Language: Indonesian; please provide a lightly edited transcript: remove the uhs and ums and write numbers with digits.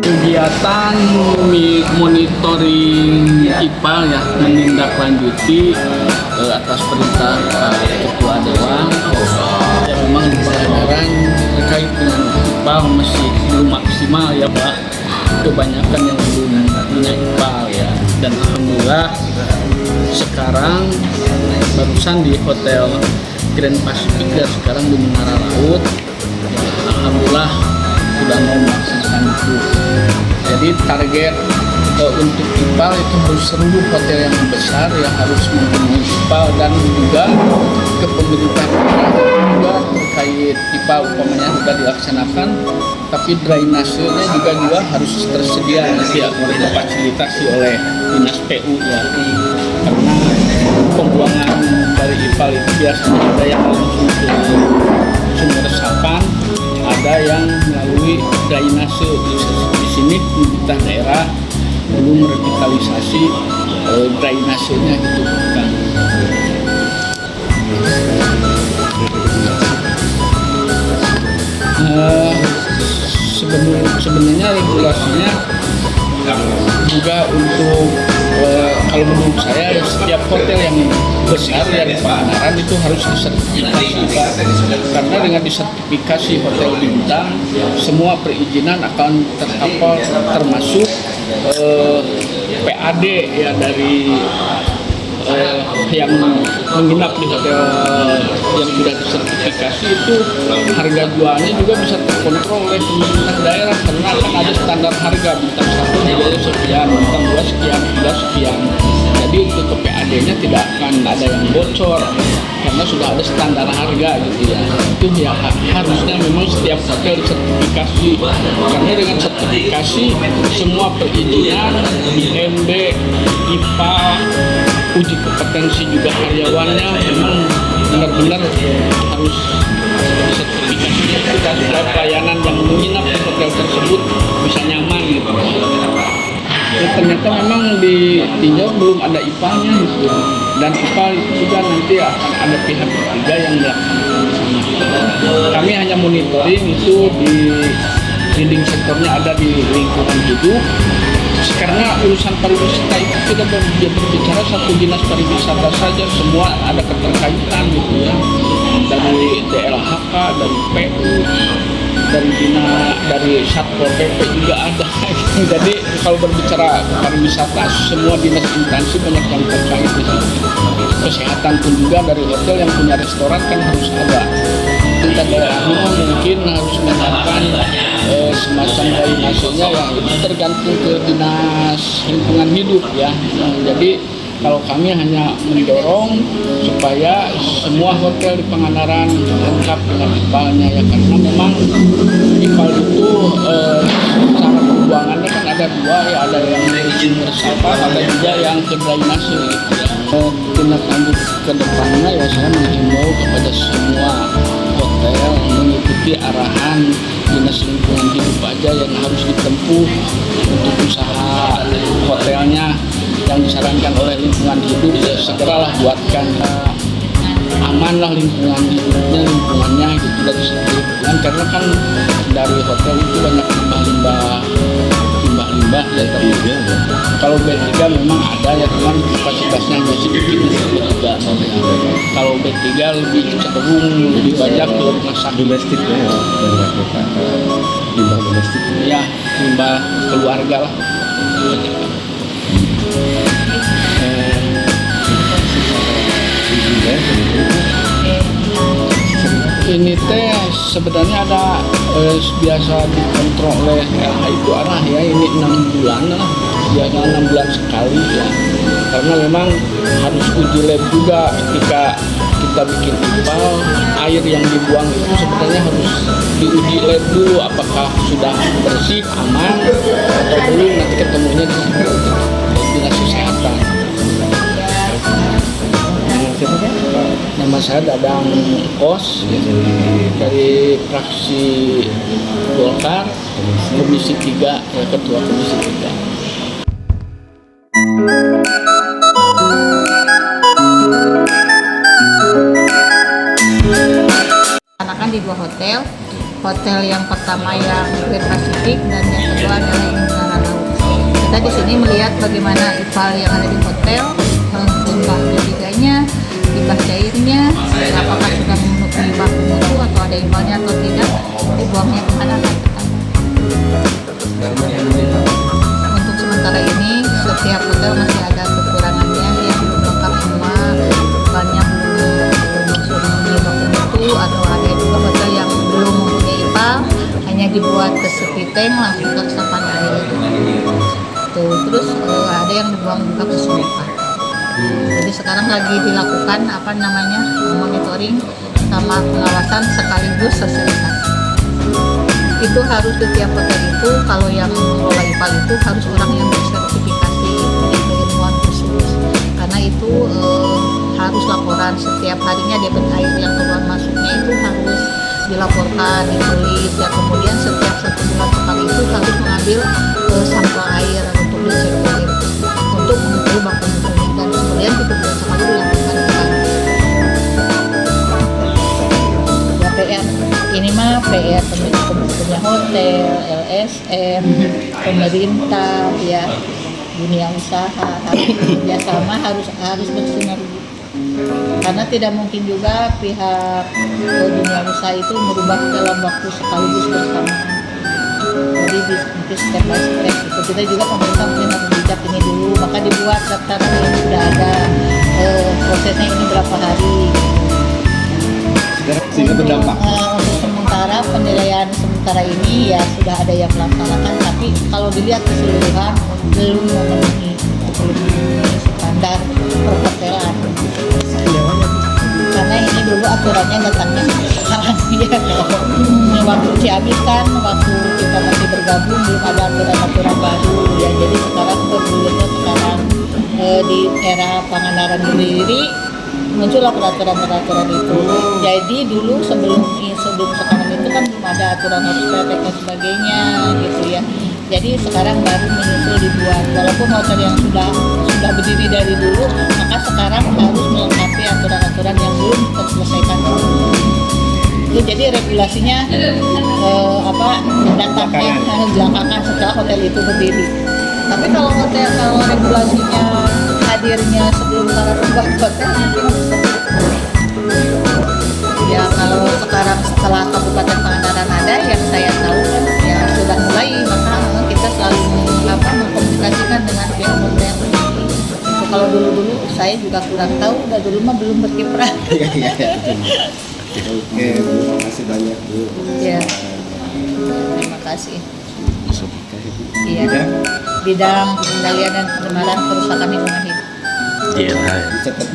Kegiatan monitoring IPAL ya, menindaklanjuti atas perintah Ketua Dewan. Ya, memang pelajaran terkait dengan IPAL masih belum maksimal ya Pak. Kebanyakan yang belum punya IPAL ya. Dan alhamdulillah sekarang barusan di Hotel Grand Pacific dan sekarang di Menara Laut ya, alhamdulillah sudah mau melaksanakan itu. Jadi target untuk IPAL itu harus seluruh hotel yang besar yang harus mempunyai IPAL, dan juga ke pemerintah juga terkait IPAL umpamanya sudah dilaksanakan, tapi drainasenya juga harus tersedia nanti ya, difasilitasi oleh dinas PU ya, karena pembuangan dari IPAL itu biasanya ada yang langsung ke sumber resapan, ada yang melalui drainase. Di sini pemerintah daerah belum merevitalisasi drainasenya gitu kan. Sebenarnya regulasinya juga untuk kalau menurut saya setiap hotel yang besar yang di Pangandaran itu harus disertifikasi, karena dengan disertifikasi hotel bintang semua perizinan akan terkapal, termasuk PAD ya dari yang menginap di hotel yang sudah disertifikasi itu harga jualnya juga bisa terkontrol oleh pemerintah daerah, karena akan ada standar harga bintang 1 harganya sekian, bintang 2 sekian, 3 sekian. Jadi untuk ke PAD-nya tidak akan ada yang bocor karena sudah ada standar harga gitu ya. Itu ya harusnya memang setiap hotel disertifikasi, karena dengan sertifikasi semua perizinan IMB, IPA, uji kompetensi juga karyawannya memang benar-benar harus sertifikasi supaya pelayanan yang menginap di hotel tersebut bisa nyaman gitu. Ya, ternyata memang ditinjau belum ada IPA-nya gitu, dan IPA itu juga nanti akan ada pihak ketiga yang melaksanakan di sana. Kami hanya monitoring itu di leading sektornya ada di lingkungan hidup. Karena urusan pariwisata itu tidak berbicara satu dinas pariwisata saja, semua ada keterkaitan gitu ya, dari DLHK, dari PU, dari Satpol PP juga ada. Jadi kalau berbicara pariwisata semua dinas instansi banyak yang terkait di situ. Kesehatan pun juga dari hotel yang punya restoran kan harus ada. Kita daerahnya mungkin harus menerapkan semacam drainasenya yang itu tergantung ke dinas lingkungan hidup ya. Jadi kalau kami hanya mendorong supaya semua hotel di Pangandaran lengkap dengan IPAL-nya ya, karena memang IPAL itu cara pembuangannya kan ada dua ya, ada yang sumber resapan, ada juga yang ke drainase gitu ya. Tindak lanjut ke depannya ya, saya menghimbau kepada semua hotel mengikuti arahan dinas lingkungan hidup aja yang harus ditempuh untuk usaha hotelnya yang disarankan oleh lingkungan hidup ya, segeralah buatkan amanlah lingkungannya gitu dari segi lingkungan, karena kan dari hotel itu banyak limbah ya, tapi kalau B3 memang ada ya, cuman kapasitasnya hanya sedikit B3. Kalau B3 lebih cenderung lebih banyak ke rumah sakit domestik ya, limbah domestik ya, limbah keluarga lah. Ini teh sebenarnya ada biasa dikontrol oleh LH itu arah ya, ini 6 bulan lah, biasa 6 bulan sekali ya, karena memang harus uji lab juga ketika kita bikin IPAL. Air yang dibuang itu sebenarnya harus diuji lab dulu apakah sudah bersih, aman atau belum, nanti ketemunya di dinas kesehatan. Nama saya Dadang Kos dari fraksi Golkar, Komisi 3, Ketua Komisi 3. Di 2 hotel yang pertama yang Grand Pacific dan yang kedua adalah di sini melihat bagaimana ipal yang ada di hotel, limbah B3-nya, limbah cairnya, apakah sudah memenuhi baku mutu atau ada ipalnya atau tidak, dibuangnya kemana. Untuk sementara ini setiap hotel masih ada kekurangannya yang belum lengkap semua, banyak belum memenuhi baku mutu, atau ada juga hotel yang belum mempunyai ipal, hanya dibuat ke sepi tank langsung ke resapan air. Tuh, terus ada yang dibuang juga ke sungai. Jadi sekarang lagi dilakukan monitoring sama pengawasan sekaligus sosialisasi. Itu harus setiap hotel itu, kalau yang mengelola ipal itu harus orang yang bersertifikasi, punya keilmuan khusus, karena itu harus laporan setiap harinya, debit air yang keluar masuknya itu harus dilaporkan, ditulis, dan kemudian setiap 1 bulan sekali itu harus mengambil sampel air untuk disirkulir untuk mengukur baku mutunya, dan kemudian 1 bulan sekali dilakukan kembali. Ya PR ini mah PR punya hotel, LSM, pemerintah, ya dunia usaha, harus kerjasama, harus bersinergi. Karena tidak mungkin juga pihak dunia usaha itu merubah dalam waktu sekaligus bersamaan. Jadi mungkin step by step itu. Kita juga pemerintah mungkin harus bijak ini dulu, maka dibuat daftaran yang sudah ada, prosesnya ini berapa hari. Sehingga berdampak. Untuk sementara penilaian sementara ini ya sudah ada yang melaksanakan, tapi kalau dilihat keseluruhan belum memenuhi standar perhotelan. Karena ini dulu aturannya datangnya sekarang ya. Waktu Ciamis kan, waktu kita masih bergabung belum ada aturan-aturan baru ya. Jadi sekarang bergulirnya sekarang di era Pangandaran sendiri muncullah peraturan-peraturan itu. Jadi dulu sebelum sekarang itu kan belum ada aturan harus praktek dan sebagainya gitu ya. Jadi sekarang baru menyusul dibuat. Walaupun hotel yang sudah berdiri dari dulu, maka sekarang harus melengkapi aturan-aturan yang belum terselesaikan. Itu jadi regulasinya datangnya belakangan setelah hotel itu berdiri. Tapi kalau regulasinya hadirnya sebelum para pembuat hotel, ya kalau sekarang setelah Kabupaten Pangandaran ada yang saya tahu kan ya sudah mulai, maka kita selalu mengkomunikasikan dengan pihak hotel. So, kalau dulu saya juga kurang tahu, udah dulu mah belum berkiprah. Oke, Bu, makasih banyak, Bu. Ya, terima kasih. Iya, bidang pengendalian dan pencegahan kerusakan lingkungan hidup. Iya, dicatat.